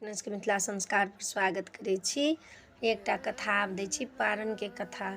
अपने मिथिला संस्कार पर स्वागत करै छी। एकटा कथा आब दै छी, पारण के कथा।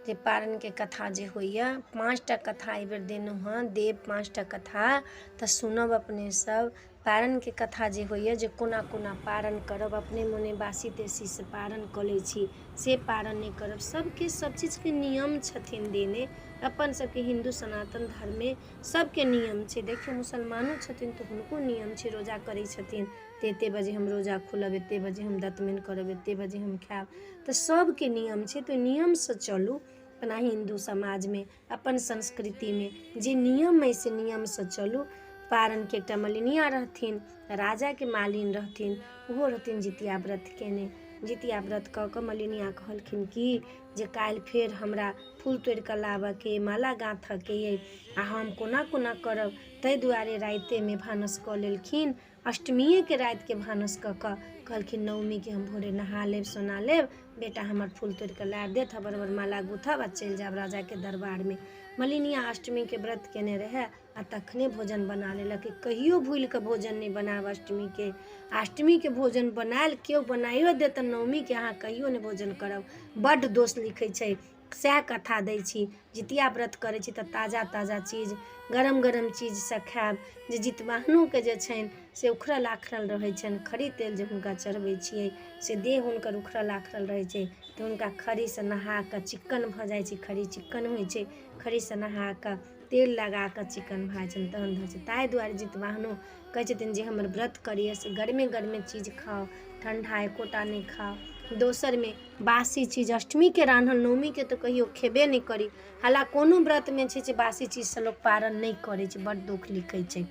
जे पारण के कथा जे होइए, 5टा कथा एहि बेर देलहुँ हँ, देव 5टा कथा, तऽ सुनब अपने सब। पारण के कथा जे होइए, जे कोना कोना पारण करब, अपने मोने बासी तेसी से पारण कऽ लै छी, से पारण नहि करब। सबके सब चीजके नियम छथिन देने, अपन सबके हिन्दू सनातन धर्ममे सबके नियम छै। देखियौ मुसलमानो छथिन तऽ हुनको नियम छै, रोजा करै छथिन तऽ एतेक बजे हम रोजा खोलब, एतेक बजे हम दतमनि करब, एतेक बजे हम खायब, तऽ सबके नियम छै। तऽ नियमसँ चलू अपना हिन्दू समाजमे, अपन संस्कृतिमे जे नियम अइ से नियमसँ चलू। पारणके एकटा मलिनिया रहथिन, राजाके मालिन रहथिन, ओहो रहथिन जितिया व्रत केने। जितिया व्रत कऽ कऽ मलिनिया कहलखिन कि जे काल्हि फेर हमरा फूल तोड़ि कऽ लाबऽके, माला गाँथऽके अइ, आ हम कोना कोना करब। ताहि दुआरे रातिमे भानस कऽ लेलखिन। अष्टमिएके रातिके भानस कऽ कऽ कहलखिन नवमीके हम भोरे नहा लेब, सोना लेब, बेटा हमर फूल तोड़ि कऽ लाबि देत, हबर हबर माला गुथब आ चलि जायब राजाके दरबारमे। मलिनिया अष्टमीके व्रत केने रहै आ तखने भोजन बना लेलक। कहियो भूलि कऽ भोजन नहि बनायब अष्टमीके। अष्टमीके भोजन बनायल केओ बनाइयो देत तऽ नवमीके अहाँ कहियो नहि भोजन करब, बड्ड दोष लिखै छै। सएह कथा दै छी। जितिया व्रत करै छी तऽ ताजा ताजा चीज, गरम गरम चीजसँ खायब। जे जितवाहनोके जे छनि से उखड़ल आखड़ल रहै छनि, खड़ी तेल जे हुनका चढ़बै छियै से देह हुनकर उखड़ल आखड़ल रहै छै, तऽ हुनका खड़ीसँ नहा कऽ चिक्कन भऽ जाइ छै। खड़ी चिक्कन होइ छै, खड़ीसँ नहा कऽ तेल लगा कऽ चिक्कन भऽ जाइ छनि, तहन धऽ छै। ताहि दुआरे जितवाहनो कहै छथिन जे हमर व्रत करिए से गरमे गरमे चीज खाओ, ठण्डा एकोटा नहि खाओ। दोसरमे बासी चीज अष्टमीके रान्हल नवमीके तऽ कहियो खेबे नहि करी। हालाँकि कोनो व्रतमे छै जे बासी चीजसँ लोक पारण नहि करै छै, बड्ड दुःख लिखै छै।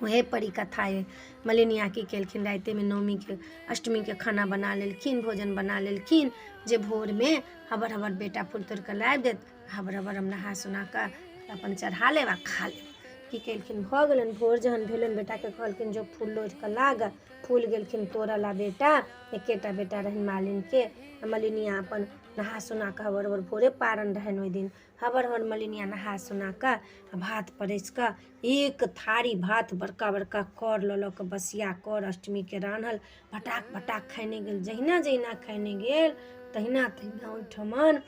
वएह परी कथा अइ। मलिनिया की केलखिन, रातिमे नवमीके अष्टमीके खाना बना लेलखिन, भोजन बना लेलखिन, जे भोरमे हबर हबर बेटा फूल तोड़ि कऽ लाबि देत, हबर हबर हम नहा सोना कऽ अपन चढ़ा लेब आ खा लेब। की केलखिन, भऽ गेलनि भोर जहन भेलनि, बेटाके कहलखिन जो फूल लोढ़ि कऽ लाग। फूल गेलखिन तोड़ऽ ला बेटा, एकेटा बेटा रहनि मालिनके। मलिनिया अपन नहा सोना कऽ हबर हबर भोरे पारण रहनि ओहि दिन, हबर हबर मलिनिया नहा सोना कऽ भात परसि कऽ एक थारी भात, बड़का बड़का कर लऽ लऽ कऽ, बसिया कर अष्टमीके रान्हल, पटाक पटाक खैने गेल। जहिना जहिना खैने गेल तहिना तहिना ओहिठमन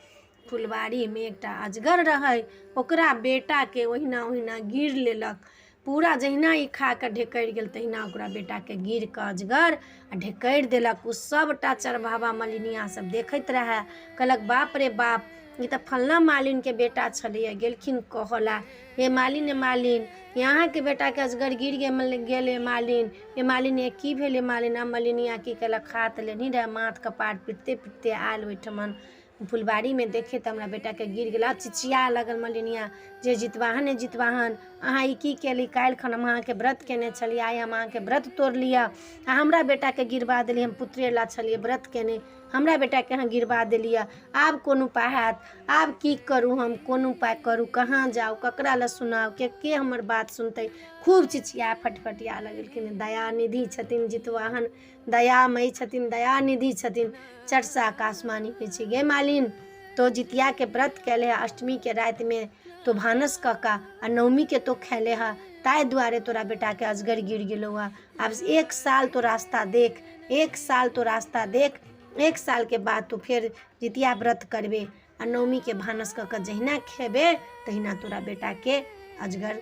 फुलबाड़ीमे एकटा अजगर रहै, ओकरा बेटाके ओहिना ओहिना गिर लेलक। पूरा जहिना ई खा कऽ ढेकरि गेल तहिना ओकरा बेटाके गिर कऽ अजगर आ ढेकरि देलक। ओ सबटा चरभावा मलिनिया सब देखैत रहै, कहलक बाप रे बाप, ई तऽ फल्लाँ मालिनके बेटा छलैए। गेलखिन कहऽ ला, हे मालिन यहाँके बेटाके अजगर गिर गेल मालिन। हे मालिन ये की भेलै मालिन। आ मलिनिया की केलक, हाथ लेनी रहे, माथ कपार पिटते पिटते आयल ओहिठमन फुलबाड़ीमे देखे तऽ हमरा बेटाके गिर गेल। चिचिया लगल मलिनिया जे जितवाहन जितवाहन, अहाँ ई की केली, काल्हि खन हम अहाँके व्रत केने छलियै, आइ हम अहाँके व्रत तोड़लियै आ हमरा बेटाके गिरबा देलियै। हम पुत्रे ला छलियै व्रत केने, हमरा बेटाके अहाँ गिरबा देलियै। आब कोन उपाय हैत, आब की करू हम, कोन उपाय करू, कहाँ जाउ, ककरा लए सुनाउ, के हमर बात सुनतै। खूब चिचिया फटफटिया लगलखिन। दयानिधि छथिन जितवाहन, दयामयी छथिन, दयानिधि छथिन। चटसँ आकाशवाणी होइ छै, गे मालिन तो जितियाके व्रत कैले है, अष्टमीके रातिमे तो भानस कऽ कऽ आ नवमीके तो खैले है, ताहि दुआरे तोरा बेटाके अजगर गिर गेलौ है। आब 1 साल तो रास्ता देख, 1 साल तो रास्ता देख, 1 सालके बाद तो फेर जितिया व्रत करबे आ नवमीके भानस कऽ कऽ जहिना खेबे तहिना तोरा बेटाके अजगर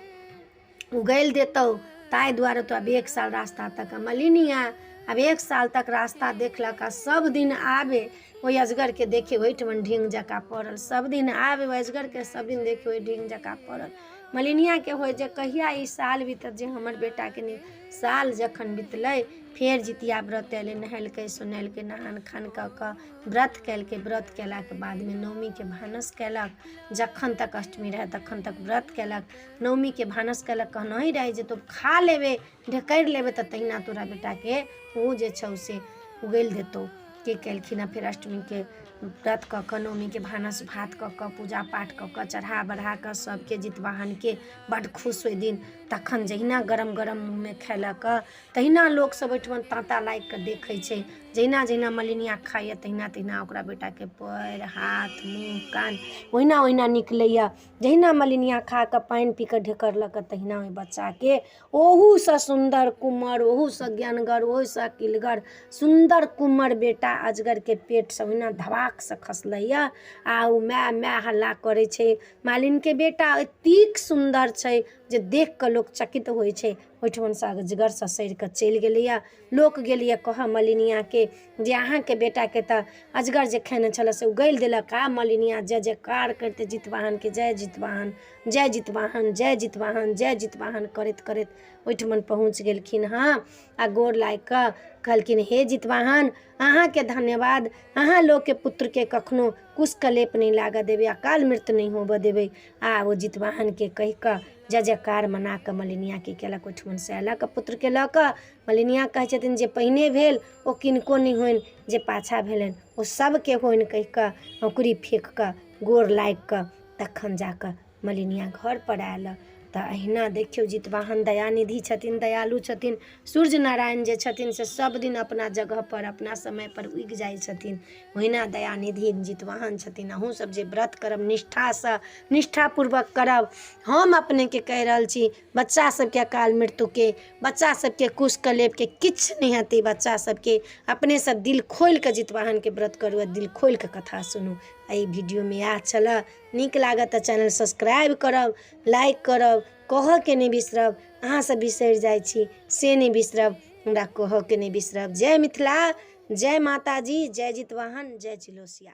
उगैल देतौ। ताहि दुआरे तो अब 1 साल रास्ता तक। मलिनिया अब 1 साल तक रास्ता देखलक आ सब दिन आबे ओहि अजगरके देखे ओहिठमन ढींग जकाँ पड़ल। सब दिन आबे ओहि अजगरके, सब दिन देखे ओहि ढींग जकाँ पड़ल। मलिनियाके होइ जे कहिया ई साल बीतत जे हमर बेटाके नहि। साल जखन बितलै फेर जितिया व्रत अयलै, नहेलकै सुनेलकै, नहान खान कऽ कऽ व्रत केलकै। व्रत केलाके बादमे नवमीके भानस केलक। जखन तक अष्टमी रहै तखन तक व्रत केलक। नवमीके भानस केलक, कहनाइ रहै जे तो खा लेबे, ढेकरि लेबे तऽ तहिना तोरा बेटाके ओ जे छौ से उगैल देतौ। की केलखिन, फेर अष्टमीके व्रत कऽ कऽ नवमीके भानस भात कऽ कऽ पूजा पाठ कऽ कऽ चढ़ा बढ़ा कऽ सबके जितवाहनके बड्ड खुश ओहि दिन। तखन जहिना गरम गरम मुँहमे खयलक तहिना लोकसभ ओहिठमन ताँता लागि कऽ देखै छै। जहिना जहिना मलिनिया खाइए तहिना तहिना ओकरा बेटाके पैर हाथ मुँह कान ओहिना ओहिना निकलैए। जहिना मलिनिया खा कऽ पानि पी कऽ ढेकरलक तहिना ओहि बच्चाके ओहूसँ सुन्दर कुम्हर, ओहूसँ ज्ञानगर, ओहूसँ किलगर सुन्दर कुम्हर बेटा अजगरके पेटसँ ओहिना धबाकसँ खसलैए। आ ओ माय माय हल्ला करै छै। मालिनके बेटा एतेक सुन्दर छै जे देख कऽ लोक चकित होइ छै। ओहिठमनसँ अजगरसँ सड़ि कऽ चलि गेलैए। लोक गेलैए कहऽ मलिनियाके जे अहाँके बेटाके तऽ अजगर जे खेने छलै से उगलि देलक। आ मलिनिया जय जयकार करिते जितवाहनके जय जितवाहन जय जितवाहन जय जितवाहन जय जितवाहन करैत करैत ओहिठमन पहुँच गेलखिन। हँ आ गोर लागि कऽ कहलखिन हे जितवाहन अहाँके धन्यवाद, अहाँ लोकके पुत्रके कखनो कुशकलेप नहीं लागऽ देबै, अकाल मृत्यु नहीं होबऽ देबै। आ ओ जितवाहनके कहि कऽ जय जयकार मना कऽ मलिनियाके केलक। ओहिठमन से अयलक पुत्रके लऽ कऽ। मलिनिया कहै छथिन जे पहिने भेल ओ किनको नहि होनि, जे पाछा भेलनि ओ सबके होनि, कहि कऽ औंकुरी फेंक कऽ गोर लागि कऽ तखन जा कऽ मलिनिया घर पर आयल। तऽ अहिना देखियौ जितवाहन दयानिधि छथिन, दयालु छथिन। सूर्य नारायण जे छथिन से सब दिन अपना जगह पर अपना समय पर उगि जाइ छथिन। ओहिना दयानिधि जितवाहन छथिन। अहूँ सब जे व्रत करब निष्ठासँ निष्ठापूर्वक करब। हम अपनेके कहि रहल छी बच्चा सबके अकाल मृत्युके, बच्चा सबके कुशकलेपके किछु नहि हेतै। बच्चा सबके अपने सब दिल खोलि कऽ जितवाहनके व्रत करू आ दिल खोलि कऽ कथा सुनू। एहि वीडियोमे इएह छलऽ। नीक लागत तऽ चैनल सब्सक्राइब करब, लाइक करब, कहऽके नहि बिसरब। अहाँसब बिसरि जाइ छी से नहि बिसरब, हमरा कहऽके नहि बिसरब। जय मिथिला, जय माता जी, जय जितवाहन, जय चिलोसिया।